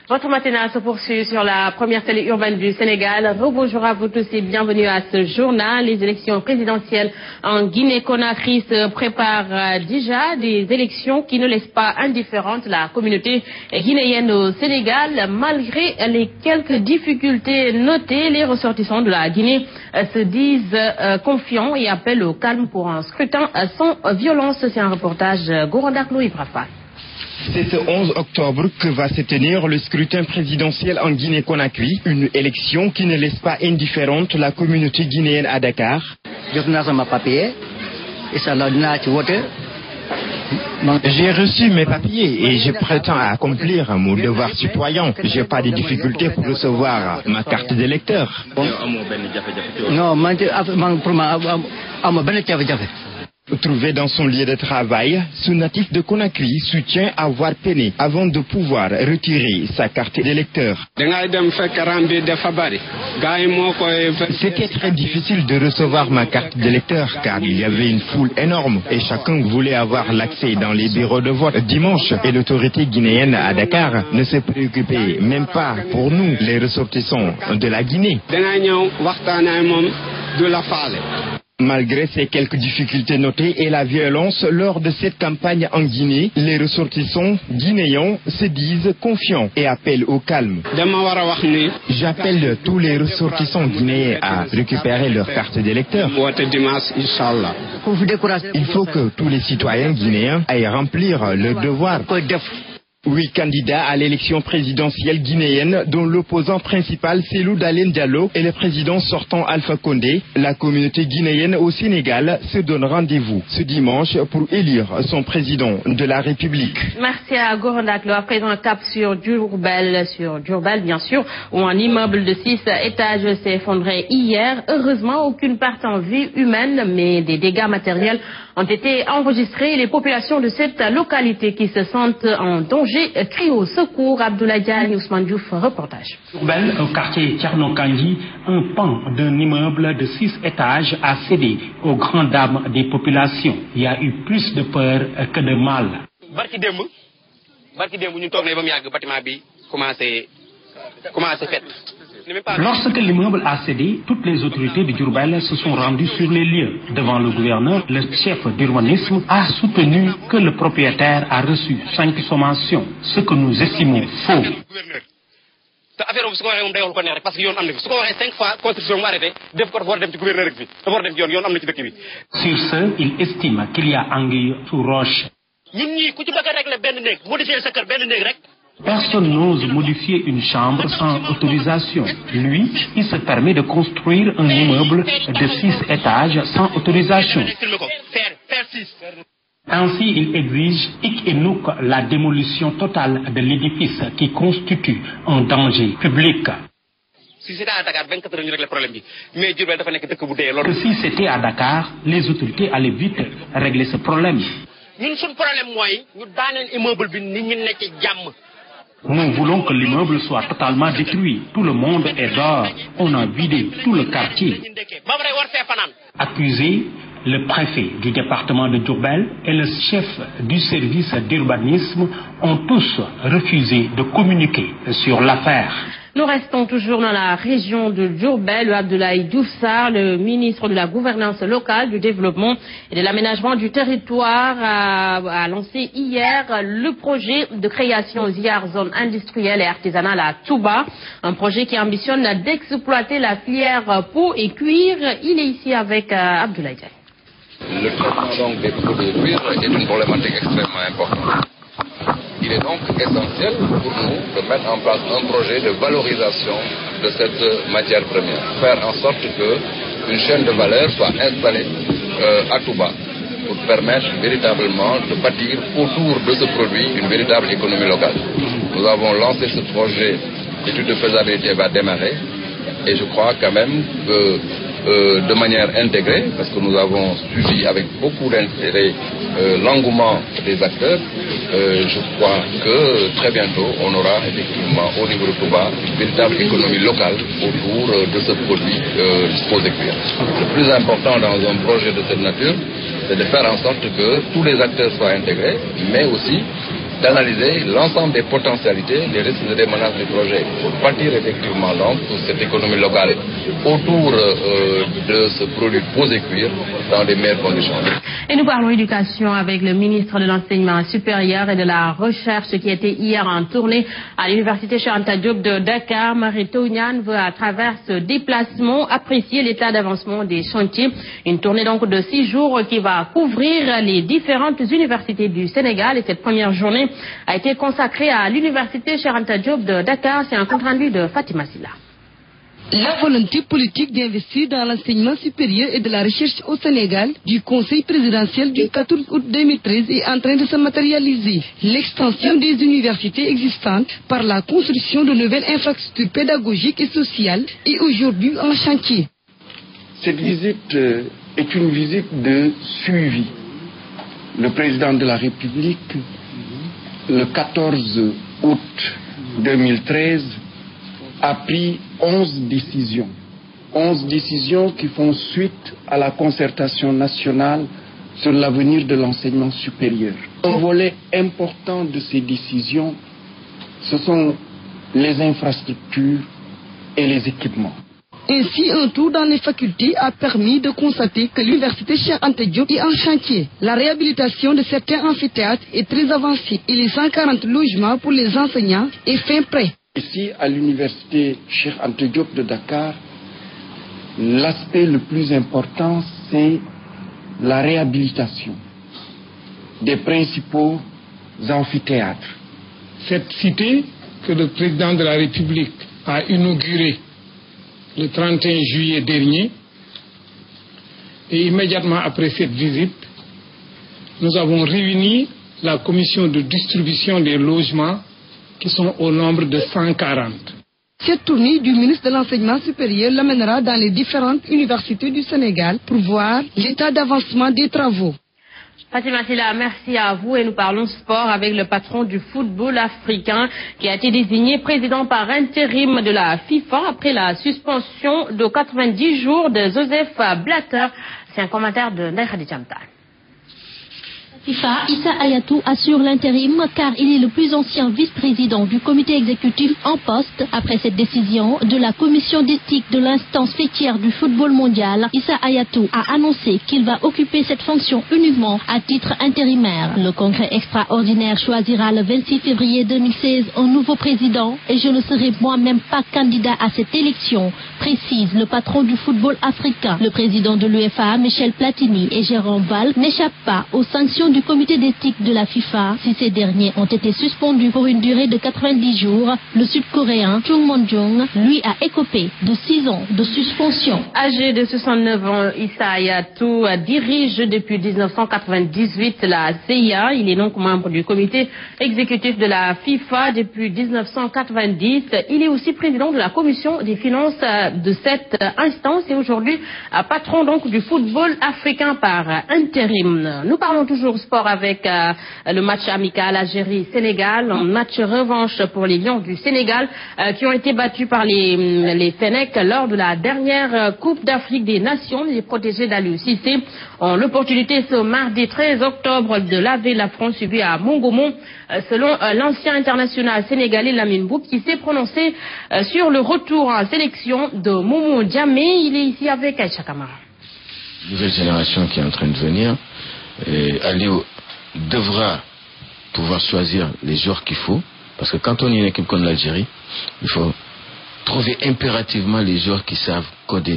Votre matinale se poursuit sur la première télé urbaine du Sénégal. Rebonjour à vous tous et bienvenue à ce journal. Les élections présidentielles en Guinée-Conakry se préparent déjà, des élections qui ne laissent pas indifférente la communauté guinéenne au Sénégal. Malgré les quelques difficultés notées, les ressortissants de la Guinée se disent confiants et appellent au calme pour un scrutin sans violence. C'est un reportage Gorandak Louis Brafal. C'est ce 11 octobre que va se tenir le scrutin présidentiel en Guinée-Conakry, une élection qui ne laisse pas indifférente la communauté guinéenne à Dakar. J'ai reçu mes papiers et je prétends accomplir mon devoir citoyen. Je n'ai pas de difficulté pour recevoir ma carte d'électeur. Trouvé dans son lieu de travail, ce natif de Conakry soutient avoir peiné avant de pouvoir retirer sa carte d'électeur. C'était très difficile de recevoir ma carte d'électeur car il y avait une foule énorme et chacun voulait avoir l'accès dans les bureaux de vote dimanche et l'autorité guinéenne à Dakar ne se préoccupait même pas pour nous, les ressortissants de la Guinée. Malgré ces quelques difficultés notées et la violence lors de cette campagne en Guinée, les ressortissants guinéens se disent confiants et appellent au calme. J'appelle tous les ressortissants guinéens à récupérer leur carte d'électeur. Il faut que tous les citoyens guinéens aillent remplir leur devoir. 8 candidats à l'élection présidentielle guinéenne, dont l'opposant principal Cellou Dalein Diallo et le président sortant Alpha Condé. La communauté guinéenne au Sénégal se donne rendez-vous ce dimanche pour élire son président de la République. Merci à Gorandak. À présent, un cap sur Diourbel bien sûr, où un immeuble de 6 étages s'est effondré hier. Heureusement, aucune perte en vie humaine, mais des dégâts matériels ont été enregistrés. Les populations de cette localité qui se sentent en danger crient au secours. Abdoulaye Diagne, Ousmane Diouf, reportage. Diourbel, au quartier Thierno Kandji, un pan d'un immeuble de 6 étages a cédé aux grandes dames des populations. Il y a eu plus de peur que de mal. Lorsque l'immeuble a cédé, toutes les autorités de Diourbel se sont rendues sur les lieux. Devant le gouverneur, le chef d'urbanisme a soutenu que le propriétaire a reçu 5 sommations, ce que nous estimons faux. Sur ce, il estime qu'il y a anguille sous roche. Personne n'ose modifier une chambre sans autorisation. Lui, il se permet de construire un immeuble de 6 étages sans autorisation. Ainsi, il exige hic et nunc la démolition totale de l'édifice qui constitue un danger public. Si c'était à Dakar, les autorités allaient vite régler ce problème. Nous voulons que l'immeuble soit totalement détruit. Tout le monde est dehors. On a vidé tout le quartier. Accusé, le préfet du département de Diourbel et le chef du service d'urbanisme ont tous refusé de communiquer sur l'affaire. Nous restons toujours dans la région de Diourbel. Abdoulaye Diouf Sarr, le ministre de la Gouvernance locale, du Développement et de l'Aménagement du Territoire, a lancé hier le projet de création ZIAR, zone industrielle et artisanale à Touba. Un projet qui ambitionne d'exploiter la filière peau et cuir. Il est ici avec Abdoulaye Diagne. Le traitement donc des produits de cuir est une problématique extrêmement importante. Il est donc essentiel pour nous de mettre en place un projet de valorisation de cette matière première. Faire en sorte qu'une chaîne de valeur soit installée à Touba pour permettre véritablement de bâtir autour de ce produit une véritable économie locale. Nous avons lancé ce projet, l'étude de faisabilité va démarrer et je crois quand même que de manière intégrée, parce que nous avons suivi avec beaucoup d'intérêt l'engouement des acteurs, je crois que très bientôt on aura effectivement au niveau de Touba une véritable économie locale autour de ce produit peau de cuir. Le plus important dans un projet de cette nature, c'est de faire en sorte que tous les acteurs soient intégrés, mais aussi d'analyser l'ensemble des potentialités, les risques et les menaces du projet pour bâtir effectivement donc cette économie locale autour de ce produit posé cuir dans les meilleures conditions. Et nous parlons éducation avec le ministre de l'Enseignement supérieur et de la Recherche qui était hier en tournée à l'université Cheikh Anta Diop de Dakar. Mary Teuw Niane veut à travers ce déplacement apprécier l'état d'avancement des chantiers. Une tournée donc de 6 jours qui va couvrir les différentes universités du Sénégal. Et cette première journée a été consacrée à l'université Cheikh Anta Diop de Dakar. C'est un compte rendu de Fatima Silla. La volonté politique d'investir dans l'enseignement supérieur et de la recherche au Sénégal du Conseil présidentiel du 14 août 2013 est en train de se matérialiser. L'extension des universités existantes par la construction de nouvelles infrastructures pédagogiques et sociales est aujourd'hui en chantier. Cette visite est une visite de suivi. Le président de la République, le 14 août 2013, a pris 11 décisions. 11 décisions qui font suite à la concertation nationale sur l'avenir de l'enseignement supérieur. Un volet important de ces décisions, ce sont les infrastructures et les équipements. Ainsi, un tour dans les facultés a permis de constater que l'université Cheikh Anta Diop est en chantier. La réhabilitation de certains amphithéâtres est très avancée et les 140 logements pour les enseignants est fin prêt. Ici, à l'université Cheikh Anta Diop de Dakar, l'aspect le plus important, c'est la réhabilitation des principaux amphithéâtres. Cette cité que le président de la République a inaugurée le 31 juillet dernier, et immédiatement après cette visite, nous avons réuni la commission de distribution des logements qui sont au nombre de 140. Cette tournée du ministre de l'Enseignement supérieur l'amènera dans les différentes universités du Sénégal pour voir l'état d'avancement des travaux. Fatima Silla, merci à vous et nous parlons sport avec le patron du football africain qui a été désigné président par intérim de la FIFA après la suspension de 90 jours de Joseph Blatter. C'est un commentaire de Ndeye Chamtal. FIFA, Issa Hayatou assure l'intérim car il est le plus ancien vice-président du comité exécutif en poste. Après cette décision de la commission d'éthique de l'instance faîtière du football mondial, Issa Hayatou a annoncé qu'il va occuper cette fonction uniquement à titre intérimaire. Le congrès extraordinaire choisira le 26 février 2016 un nouveau président et je ne serai moi-même pas candidat à cette élection, précise le patron du football africain. Le président de l'UEFA, Michel Platini et Jérôme Val n'échappent pas aux sanctions du comité d'éthique de la FIFA. Si ces derniers ont été suspendus pour une durée de 90 jours, le Sud-Coréen Chung Mon-jung, lui, a écopé de 6 ans de suspension. Âgé de 69 ans, Issa Hayatou dirige depuis 1998 la CIA. Il est donc membre du comité exécutif de la FIFA depuis 1990. Il est aussi président de la commission des finances de cette instance et aujourd'hui patron donc du football africain par intérim. Nous parlons toujours sport avec le match amical Algérie-Sénégal, un match revanche pour les Lions du Sénégal qui ont été battus par les Fennecs lors de la dernière Coupe d'Afrique des Nations. Les protégés d'Aliou Cissé ont l'opportunité ce mardi 13 octobre de laver l'affront subi à Montgaumont, selon l'ancien international sénégalais Lamine Boub qui s'est prononcé sur le retour en sélection de Momo Diamé. Il est ici avec Aïcha Kamara. Nouvelle génération qui est en train de venir. Aliou devra pouvoir choisir les joueurs qu'il faut, parce que quand on est une équipe comme l'Algérie, il faut trouver impérativement les joueurs qui savent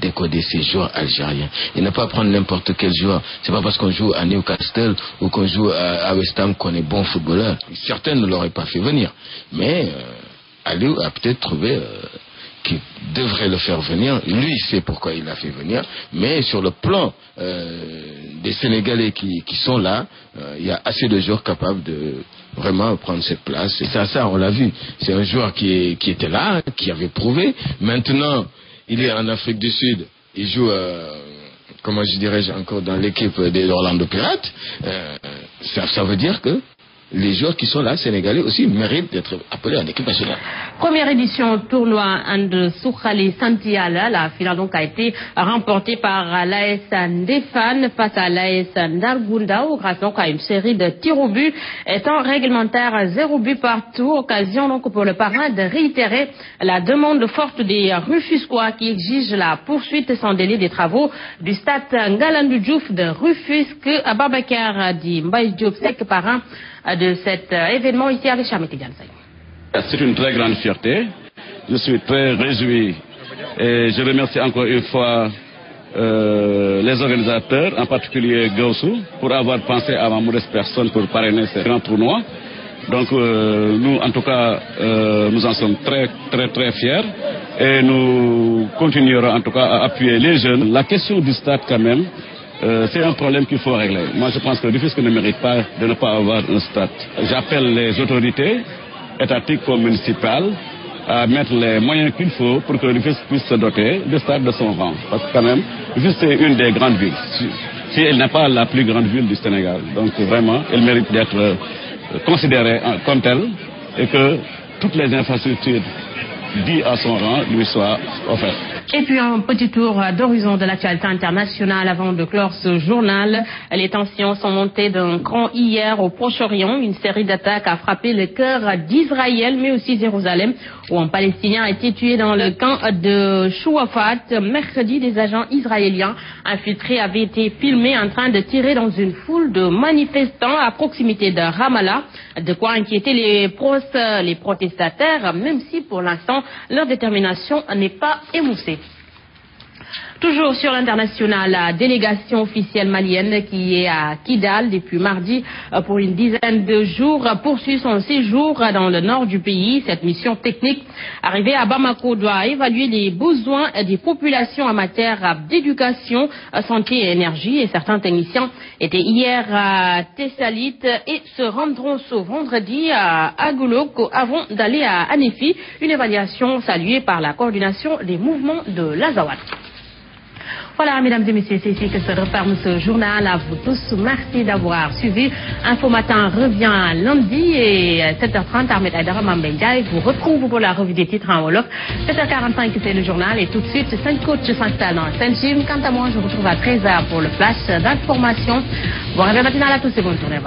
décoder ces joueurs algériens et ne pas prendre n'importe quel joueur. C'est pas parce qu'on joue à Newcastle ou qu'on joue à West Ham qu'on est bon footballeur. Certains ne l'auraient pas fait venir, mais Aliou a peut-être trouvé qui devrait le faire venir. Lui, il sait pourquoi il l'a fait venir, mais sur le plan des Sénégalais qui sont là, il y a assez de joueurs capables de vraiment prendre cette place. Et ça, on l'a vu. C'est un joueur qui était là, qui avait prouvé. Maintenant, il est en Afrique du Sud. Il joue, comment je dirais, encore dans l'équipe des Orlando Pirates. Ça veut dire que les joueurs qui sont là, sénégalais aussi, méritent d'être appelés en équipe nationale. Première édition tournoi And Soukhali Santiala. La finale donc a été remportée par l'AS Ndefane face à l'AS Ndargundao grâce donc à une série de tirs au but étant réglementaire 0 but partout. Occasion donc pour le parrain de réitérer la demande forte des Rufisquois qui exige la poursuite sans délai des travaux du stade Ngalandou Diouf de Rufisque. Babacar dit Mbaye Diop Seck, parrain de cet événement ici avec Chamé Tidiane Seye. C'est une très grande fierté. Je suis très réjoui et je remercie encore une fois les organisateurs, en particulier Gaussou, pour avoir pensé à ma modeste personne pour parrainer ce grand tournoi. Donc nous, en tout cas, nous en sommes très fiers et nous continuerons en tout cas à appuyer les jeunes. La question du stade quand même, c'est un problème qu'il faut régler. Moi je pense que Rufisque ne mérite pas de ne pas avoir un stade. J'appelle les autorités étatiques comme municipales à mettre les moyens qu'il faut pour que Rufisque puisse se doter de stade de son rang. Parce que quand même, Rufisque c'est une des grandes villes. Si elle n'est pas la plus grande ville du Sénégal. Donc vraiment, elle mérite d'être considérée comme telle et que toutes les infrastructures dignes à son rang lui soient offertes. Et puis un petit tour d'horizon de l'actualité internationale avant de clore ce journal. Les tensions sont montées d'un cran hier au Proche-Orient. Une série d'attaques a frappé le cœur d'Israël, mais aussi Jérusalem, où un Palestinien a été tué dans le camp de Chouafat. Mercredi, des agents israéliens infiltrés avaient été filmés en train de tirer dans une foule de manifestants à proximité de Ramallah. De quoi inquiéter les protestataires, même si pour l'instant leur détermination n'est pas émoussée. Toujours sur l'international, la délégation officielle malienne qui est à Kidal depuis mardi pour une dizaine de jours poursuit son séjour dans le nord du pays. Cette mission technique arrivée à Bamako doit évaluer les besoins des populations en matière d'éducation, santé et énergie. Et certains techniciens étaient hier à Tessalit et se rendront ce vendredi à Agolok avant d'aller à Anéfi. Une évaluation saluée par la coordination des mouvements de l'Azawad. Voilà, mesdames et messieurs, c'est ici que se referme ce journal. À vous tous, merci d'avoir suivi. Info Matin revient lundi et 7h30. Ahmed Aïdara Mambendia vous retrouve pour la revue des titres en Wolof. 7h45, c'est le journal et tout de suite, 5 coachs s'installent dans Saint-Jim. Quant à moi, je vous retrouve à 13h pour le flash d'information. Bon réveil matinal à tous et bonne journée.